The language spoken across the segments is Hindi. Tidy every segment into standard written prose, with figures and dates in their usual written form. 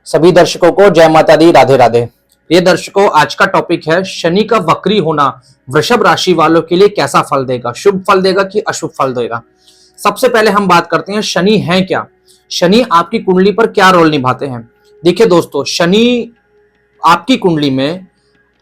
सभी दर्शकों को जय माता दी, राधे राधे। ये दर्शकों, आज का टॉपिक है शनि का वक्री होना वृषभ राशि वालों के लिए कैसा फल देगा, शुभ फल देगा कि अशुभ फल देगा। सबसे पहले हम बात करते हैं शनि है क्या। शनि आपकी कुंडली पर क्या रोल निभाते हैं। देखिए दोस्तों, शनि आपकी कुंडली में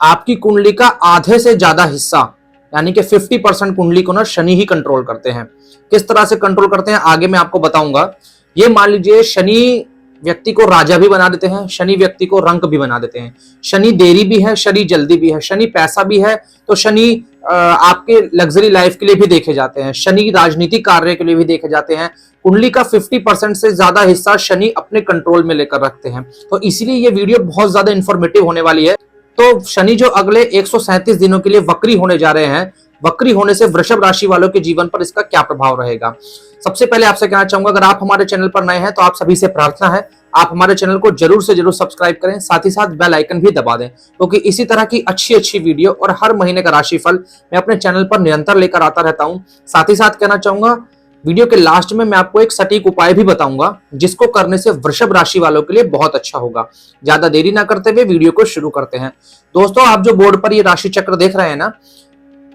आपकी कुंडली का आधे से ज्यादा हिस्सा यानी कि 50% कुंडली को ना शनि ही कंट्रोल करते हैं। किस तरह से कंट्रोल करते हैं आगे मैं आपको बताऊंगा। ये मान लीजिए शनि व्यक्ति को राजा भी बना देते हैं, शनि व्यक्ति को रंक भी बना देते हैं। शनि देरी भी है, शनि जल्दी भी है, शनि पैसा भी है तो शनि आपके लग्जरी लाइफ के लिए भी देखे जाते हैं, शनि राजनीतिक कार्य के लिए भी देखे जाते हैं। कुंडली का 50% से ज्यादा हिस्सा शनि अपने कंट्रोल में लेकर रखते हैं। तो इसीलिए ये वीडियो बहुत ज्यादा इंफॉर्मेटिव होने वाली है। तो शनि जो अगले 137 दिनों के लिए वक्री होने जा रहे हैं, वक्री होने से वृषभ राशि वालों के जीवन पर इसका क्या प्रभाव रहेगा। सबसे पहले आपसे कहना चाहूंगा, अगर आप हमारे चैनल पर नए हैं तो आप सभी से प्रार्थना है आप हमारे चैनल को जरूर से जरूर सब्सक्राइब करें, साथ ही साथ बेल आइकन भी दबा दें, क्योंकि इसी तरह की अच्छी वीडियो और हर महीने का राशिफल मैं अपने चैनल पर निरंतर लेकर आता रहता हूं। साथ ही साथ कहना चाहूंगा, वीडियो के लास्ट में मैं आपको एक सटीक उपाय भी बताऊंगा जिसको करने से वृषभ राशि वालों के लिए बहुत अच्छा होगा। ज्यादा देरी ना करते हुए वीडियो को शुरू करते हैं। दोस्तों, आप जो बोर्ड पर ये राशि चक्र देख रहे हैं ना,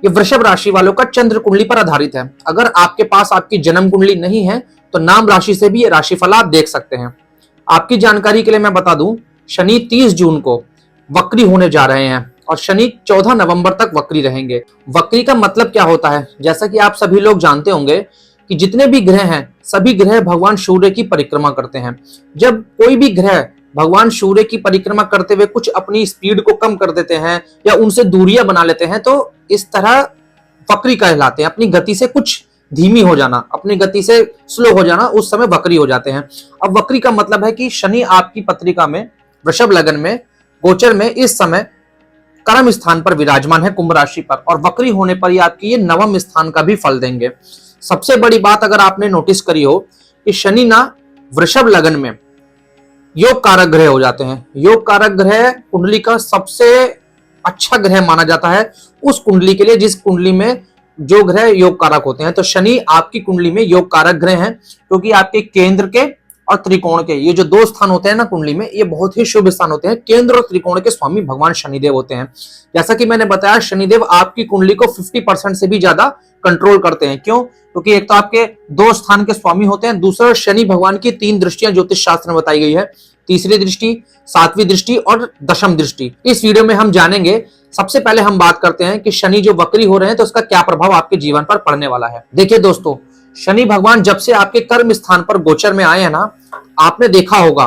ये वृषभ राशि वालों का चंद्र कुंडली पर आधारित है। अगर आपके पास आपकी जन्म कुंडली नहीं है तो नाम राशि से भी ये राशिफल आप देख सकते हैं। आपकी जानकारी के लिए मैं बता दूं, शनि 30 जून को वक्री होने जा रहे हैं और शनि 14 नवंबर तक वक्री रहेंगे। वक्री का मतलब क्या होता है, जैसा कि आप सभी लोग जानते होंगे कि जितने भी ग्रह हैं सभी ग्रह भगवान सूर्य की परिक्रमा करते हैं। जब कोई भी ग्रह भगवान सूर्य की परिक्रमा करते हुए कुछ अपनी स्पीड को कम कर देते हैं या उनसे दूरियां बना लेते हैं तो इस तरह वक्री कहलाते हैं। अपनी गति से कुछ धीमी हो जाना, अपनी गति से स्लो हो जाना, उस समय वक्री हो जाते हैं। अब वक्री का मतलब है कि शनि आपकी पत्रिका में वृषभ लगन में गोचर में इस समय कर्म स्थान पर विराजमान है कुंभ राशि पर, और वक्री होने पर ही आपकी ये नवम स्थान का भी फल देंगे। सबसे बड़ी बात अगर आपने नोटिस करी हो कि शनि ना वृषभ लगन में योग कारक ग्रह हो जाते हैं। योग कारक ग्रह कुंडली का सबसे अच्छा ग्रह माना जाता है उस कुंडली के लिए जिस कुंडली में जो ग्रह योग कारक होते हैं। तो शनि आपकी कुंडली में योग कारक ग्रह हैं, क्योंकि आपके केंद्र के और त्रिकोण के ये जो दो स्थान होते हैं ना कुंडली में, ये बहुत ही शुभ स्थान होते हैं। केंद्र और त्रिकोण के स्वामी भगवान शनिदेव होते हैं। जैसा कि मैंने बताया, शनिदेव आपकी कुंडली को 50% से भी ज्यादा कंट्रोल करते हैं। क्यों? क्योंकि एक तो आपके दो स्थान के स्वामी होते हैं, दूसरा शनि भगवान की 3 दृष्टियां ज्योतिष शास्त्र में बताई गई है। तीसरी दृष्टि, 7वीं दृष्टि और 10वीं दृष्टि इस वीडियो में हम जानेंगे। सबसे पहले हम बात करते हैं कि शनि जो वक्री हो रहे हैं तो उसका क्या प्रभाव आपके जीवन पर पड़ने वाला है। देखिए दोस्तों, शनि भगवान जब से आपके कर्म स्थान पर गोचर में आए हैं ना, आपने देखा होगा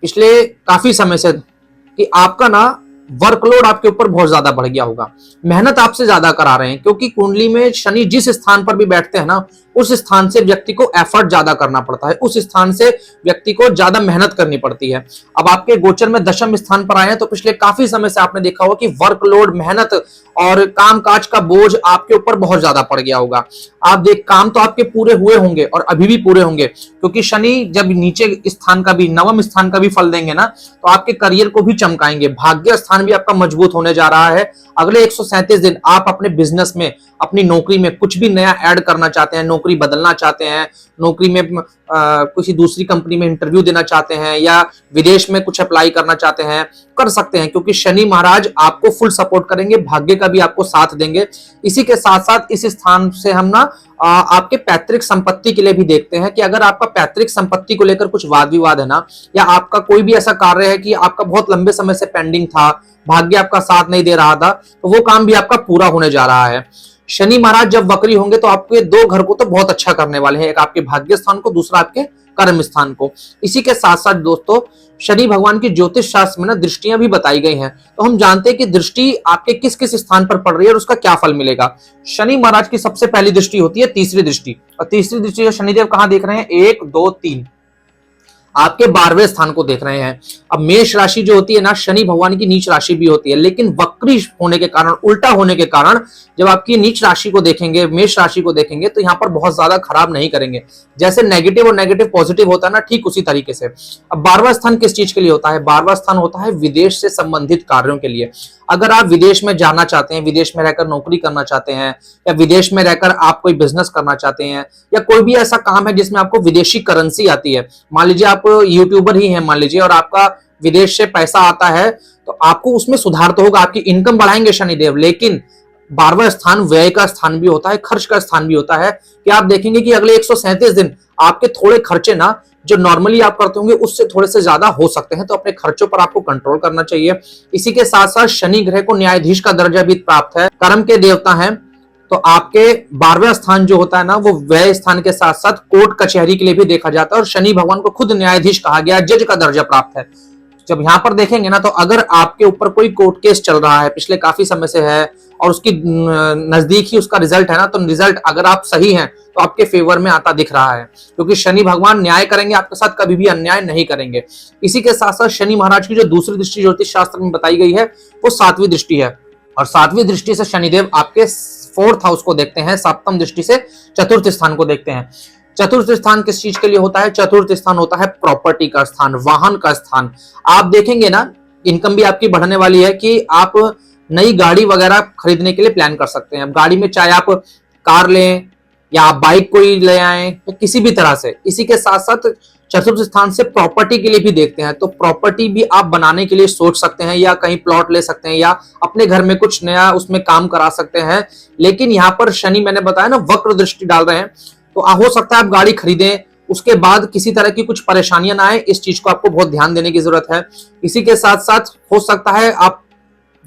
पिछले काफी समय से कि आपका ना वर्कलोड आपके ऊपर बहुत ज्यादा बढ़ गया होगा। मेहनत आपसे ज्यादा करा रहे हैं, क्योंकि कुंडली में शनि जिस स्थान पर भी बैठते हैं ना, उस स्थान से व्यक्ति को एफर्ट ज्यादा करना पड़ता है, उस स्थान से व्यक्ति को ज्यादा मेहनत करनी पड़ती है। अब आपके गोचर में 10वें स्थान पर आए हैं तो पिछले काफी समय से आपने देखा होगा कि वर्कलोड, मेहनत और कामकाज का बोझ आपके ऊपर बहुत ज्यादा पड़ गया होगा। आप देख, काम तो आपके पूरे हुए होंगे और अभी भी पूरे होंगे, क्योंकि शनि जब नीचे स्थान का भी, नवम स्थान का भी फल देंगे ना, तो आपके करियर को भी चमकाएंगे। भाग्य स्थान भी आपका मजबूत होने जा रहा है। अगले 137 दिन आप अपने बिजनेस में, अपनी नौकरी में कुछ भी नया ऐड करना चाहते हैं, नौकरी बदलना चाहते हैं, नौकरी में किसी दूसरी कंपनी में इंटरव्यू देना चाहते हैं या विदेश में कुछ अप्लाई करना चाहते हैं, कर सकते हैं, क्योंकि शनि महाराज आपको फुल सपोर्ट करेंगे, भाग्य का भी आपको साथ देंगे। इसी के साथ साथ इस स्थान से हम ना आपके पैतृक संपत्ति के लिए भी देखते हैं कि अगर आपका पैतृक संपत्ति को लेकर कुछ वाद विवाद है ना, या आपका कोई भी ऐसा कार्य है कि आपका बहुत लंबे समय से पेंडिंग था, भाग्य आपका साथ नहीं दे रहा था, तो वो काम भी आपका पूरा होने जा रहा है। शनि महाराज जब वक्री होंगे तो आपके 2 घर को तो बहुत अच्छा करने वाले हैं, एक आपके भाग्य स्थान को, दूसरा आपके कर्म स्थान को। इसी के साथ साथ दोस्तों, शनि भगवान की ज्योतिष शास्त्र में ना दृष्टियां भी बताई गई हैं, तो हम जानते हैं कि दृष्टि आपके किस किस स्थान पर पड़ रही है और उसका क्या फल मिलेगा। शनि महाराज की सबसे पहली दृष्टि होती है तीसरी दृष्टि, और तीसरी दृष्टि शनिदेव कहां देख रहे हैं? 1, 2, 3 आपके 12वें स्थान को देख रहे हैं। अब मेष राशि जो होती है ना, शनि भगवान की नीच राशि भी होती है, लेकिन वक्री होने के कारण, उल्टा होने के कारण जब आपकी नीच राशि को देखेंगे, मेष राशि को देखेंगे, तो यहाँ पर बहुत ज्यादा खराब नहीं करेंगे। जैसे नेगेटिव और नेगेटिव पॉजिटिव होता है ना, ठीक उसी तरीके से। अब 12वां स्थान किस चीज के लिए होता है? 12वां स्थान होता है विदेश से संबंधित कार्यों के लिए। अगर आप विदेश में जाना चाहते हैं, विदेश में रहकर नौकरी करना चाहते हैं, या विदेश में रहकर आप कोई बिजनेस करना चाहते हैं, या कोई भी ऐसा काम है जिसमें आपको विदेशी करेंसी आती है, मान लीजिए आप यूट्यूबर ही हैं मान लीजिए, और आपका विदेश से पैसा आता है तो आपको उसमें सुधार तो होगा, आपकी इनकम बढ़ाएंगे शनिदेव, लेकिन 12वां स्थान व्यय का स्थान भी होता है, खर्च का स्थान भी होता है कि आप देखेंगे कि अगले 137 दिन आपके थोड़े खर्चे ना जो नॉर्मली आप करते होंगे उससे थोड़े से ज्यादा हो सकते हैं, तो अपने खर्चों पर आपको कंट्रोल करना चाहिए। इसी के साथ साथ शनि ग्रह को न्यायाधीश का दर्जा भी प्राप्त है, कर्म के देवता हैं, तो आपके 12वां स्थान जो होता है ना वो व्यय स्थान के साथ साथ कोर्ट कचहरी के लिए भी देखा जाता है, और शनि भगवान को खुद न्यायाधीच कहा गया, जज का दर्जा प्राप्त है। जब यहां पर देखेंगे ना तो अगर आपके ऊपर कोई कोर्ट केस चल रहा है पिछले काफी समय से है और उसकी नजदीक ही उसका रिजल्ट है ना, तो रिजल्ट अगर आप सही हैं तो आपके फेवर में आता दिख रहा है, क्योंकि शनि भगवान न्याय करेंगे, आपके साथ कभी भी अन्याय नहीं करेंगे। इसी के साथ साथ शनि महाराज की जो दूसरी दृष्टि ज्योतिष शास्त्र में बताई गई है वो 7वीं दृष्टि है, और 7वीं दृष्टि से शनिदेव आपके 4th हाउस को देखते हैं, 7म दृष्टि से 4th स्थान को देखते हैं। 4th स्थान किस चीज के लिए होता है? 4th स्थान होता है प्रॉपर्टी का स्थान, वाहन का स्थान। आप देखेंगे ना इनकम भी आपकी बढ़ने वाली है कि आप नई गाड़ी वगैरह खरीदने के लिए प्लान कर सकते हैं। गाड़ी में चाहे आप कार लें या आप बाइक कोई ले आए तो किसी भी तरह से। इसी के साथ साथ 4th स्थान से प्रॉपर्टी के लिए भी देखते हैं, तो प्रॉपर्टी भी आप बनाने के लिए सोच सकते हैं, या कहीं प्लॉट ले सकते हैं, या अपने घर में कुछ नया उसमें काम करा सकते हैं। लेकिन यहाँ पर शनि मैंने बताया ना वक्र दृष्टि डाल रहे हैं, तो हो सकता है आप गाड़ी खरीदें उसके बाद किसी तरह की कुछ परेशानियां ना आए, इस चीज को आपको बहुत ध्यान देने की जरूरत है। इसी के साथ साथ हो सकता है आप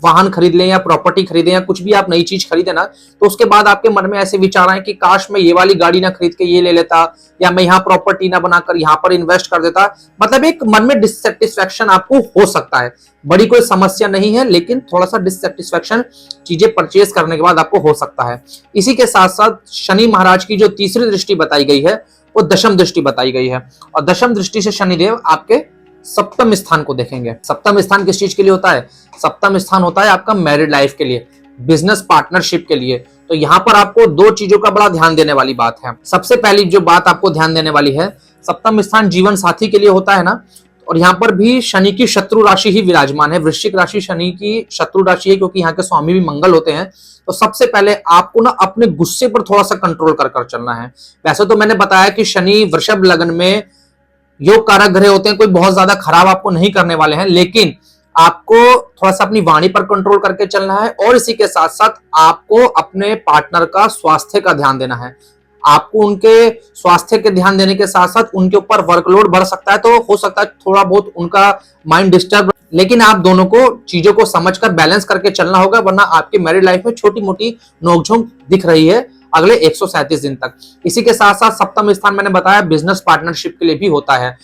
वाहन खरीद लें या प्रॉपर्टी खरीदें या कुछ भी आप नई चीज खरीदें ना, तो उसके बाद आपके मन में ऐसे विचार आए कि काश मैं ये वाली गाड़ी ना खरीद के ये ले लेता, या मैं यहाँ प्रॉपर्टी ना बनाकर यहाँ पर इन्वेस्ट कर देता। मतलब एक मन में डिससेटिस्फैक्शन आपको हो सकता है, बड़ी कोई समस्या नहीं है, लेकिन थोड़ा सा डिससेटिस्फैक्शन चीजें परचेज करने के बाद आपको हो सकता है। इसी के साथ साथ शनि महाराज की जो तीसरी दृष्टि बताई गई है वो 10वीं दृष्टि बताई गई है, और 10वीं दृष्टि से शनिदेव आपके 7म स्थान को देखेंगे। 7म स्थान किस चीज के लिए होता है? 7म स्थान होता है आपका मैरिड लाइफ के लिए, बिजनेस पार्टनरशिप के लिए। तो यहाँ पर आपको 2 चीजों का बड़ा ध्यान देने वाली बात है। सबसे पहली जो बात आपको ध्यान देने वाली है, 7म स्थान जीवन साथी के लिए होता है ना, और यहाँ पर भी शनि की शत्रु राशि ही विराजमान है। वृश्चिक राशि शनि की शत्रु राशि है, क्योंकि यहाँ के स्वामी भी मंगल होते हैं। तो सबसे पहले आपको ना अपने गुस्से पर थोड़ा सा कंट्रोल कर चलना है। वैसे तो मैंने बताया कि शनि वृषभ लगन में योग कारक ग्रह होते हैं, कोई बहुत ज्यादा खराब आपको नहीं करने वाले हैं, लेकिन आपको थोड़ा सा अपनी वाणी पर कंट्रोल करके चलना है, और इसी के साथ साथ आपको अपने पार्टनर का स्वास्थ्य का ध्यान देना है। आपको उनके स्वास्थ्य के ध्यान देने के साथ साथ उनके ऊपर वर्कलोड बढ़ सकता है, तो हो सकता है थोड़ा बहुत उनका माइंड डिस्टर्ब, लेकिन आप दोनों को चीजों को समझकर बैलेंस करके चलना होगा, वरना आपकी मैरिड लाइफ में छोटी मोटी नोकझोंक दिख रही है अगले 137 दिन तक। इसी के साथ साथ 7म स्थान मैंने बताया बिजनेस पार्टनरशिप के लिए भी होता है।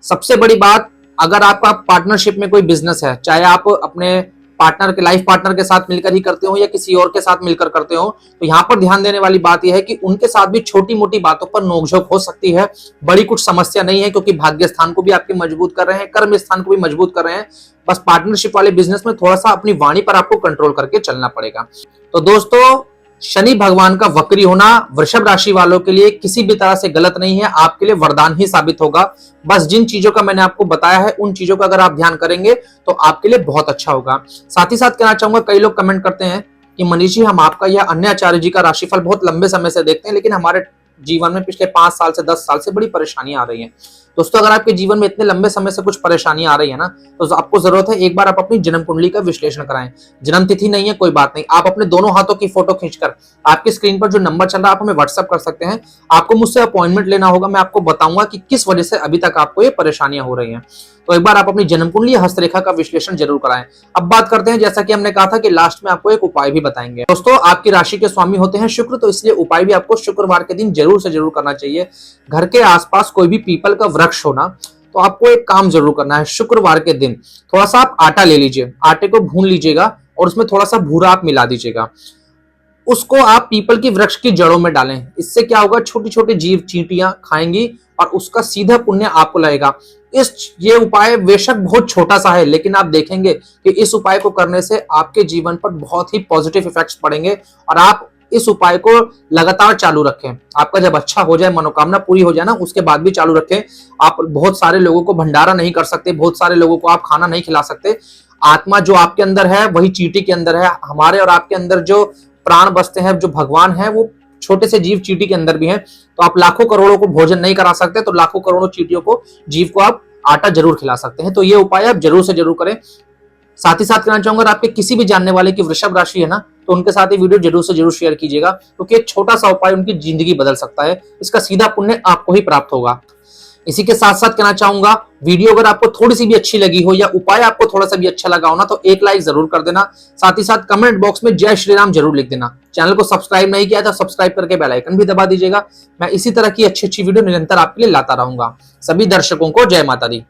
सबसे बड़ी बात, अगर आपका पार्टनरशिप में कोई बिजनेस है, चाहे आप अपने पार्टनर के लाइफ पार्टनर के साथ मिलकर ही करते हो या किसी और के साथ मिलकर करते हो, तो यहाँ पर ध्यान देने वाली बात यह है कि उनके साथ भी छोटी मोटी बातों पर नोकझोंक हो सकती है। बड़ी कुछ समस्या नहीं है, क्योंकि भाग्य स्थान को भी आपके मजबूत कर रहे हैं, कर्म स्थान को भी मजबूत कर रहे हैं। बस पार्टनरशिप वाले बिजनेस में थोड़ा सा अपनी वाणी पर आपको कंट्रोल करके चलना पड़ेगा। तो दोस्तों, शनि भगवान का वक्री होना वृषभ राशि वालों के लिए किसी भी तरह से गलत नहीं है, आपके लिए वरदान ही साबित होगा। बस जिन चीजों का मैंने आपको बताया है उन चीजों का अगर आप ध्यान करेंगे तो आपके लिए बहुत अच्छा होगा। साथ ही साथ कहना चाहूंगा, कई लोग कमेंट करते हैं कि मनीष जी, हम आपका या अन्य आचार्य जी का राशिफल बहुत लंबे समय से देखते हैं, लेकिन हमारे जीवन में पिछले 5 साल से 10 साल से बड़ी परेशानियां आ रही हैं। दोस्तों, अगर आपके जीवन में इतने लंबे समय से कुछ परेशानियां आ रही है ना, तो आपको जरूरत है एक बार आप अपनी जन्म कुंडली का विश्लेषण कराएं। जन्म तिथि नहीं है कोई बात नहीं, आप अपने दोनों हाथों की फोटो खींचकर आपकी स्क्रीन पर जो नंबर चल रहा है आप हमें व्हाट्सएप कर सकते हैं। आपको मुझसे अपॉइंटमेंट लेना होगा, मैं आपको बताऊंगा कि किस वजह से अभी तक आपको ये परेशानियां हो रही हैं। तो एक बार आप अपनी जन्म कुंडली हस्तरेखा का विश्लेषण जरूर कराएं। अब बात करते हैं, जैसा कि हमने कहा था कि लास्ट में आपको एक उपाय भी बताएंगे। दोस्तों, आपकी राशि के स्वामी होते हैं शुक्र, तो इसलिए उपाय भी आपको शुक्रवार के दिन जरूर से जरूर करना चाहिए। घर के आसपास कोई भी पीपल का वृक्ष होना, तो आपको एक काम जरूर करना है। शुक्रवार के दिन थोड़ा सा आप आटा ले लीजिए, आटे को भून लीजिएगा और उसमें थोड़ा सा भूरा आप मिला दीजिएगा। उसको आप पीपल की वृक्ष की जड़ों में डालें। इससे क्या होगा, छोटी छोटी जीव चींटियां खाएंगी और उसका सीधा पुण्य आपको लगेगा। ये उपाय बेशक बहुत छोटा सा है, लेकिन आप देखेंगे कि इस उपाय को करने से आपके जीवन पर बहुत ही पॉजिटिव इफेक्ट्स पड़ेंगे, और आप इस उपाय को लगातार चालू रखें। आपका जब अच्छा हो जाए, मनोकामना पूरी हो जाए ना, उसके बाद भी चालू रखें। आप बहुत सारे लोगों को भंडारा नहीं कर सकते, बहुत सारे लोगों को आप खाना नहीं खिला सकते। आत्मा जो आपके अंदर है वही चींटी के अंदर है। हमारे और आपके अंदर जो प्राण बसते हैं, जो भगवान है, वो छोटे से जीव चींटी के अंदर भी हैं। तो आप लाखों करोड़ों को भोजन नहीं करा सकते, तो लाखों करोड़ों चींटियों को, जीव को आप आटा जरूर खिला सकते हैं। तो ये उपाय आप जरूर से जरूर करें। साथ ही साथ कहना चाहूंगा, अगर आपके किसी भी जानने वाले की वृषभ राशि है ना, तो उनके साथ ये वीडियो जरूर से जरूर शेयर कीजिएगा, क्योंकि एक छोटा सा उपाय उनकी जिंदगी बदल सकता है। इसका सीधा पुण्य आपको ही प्राप्त होगा। इसी के साथ साथ कहना चाहूंगा, वीडियो अगर आपको थोड़ी सी भी अच्छी लगी हो या उपाय आपको थोड़ा सा भी अच्छा लगा हो ना, तो एक लाइक जरूर कर देना। साथ ही साथ कमेंट बॉक्स में जय श्री राम जरूर लिख देना। चैनल को सब्सक्राइब नहीं किया तो सब्सक्राइब करके बेल आइकन भी दबा दीजिएगा। मैं इसी तरह की अच्छी अच्छी वीडियो निरंतर आपके लिए लाता रहूंगा। सभी दर्शकों को जय माता दी।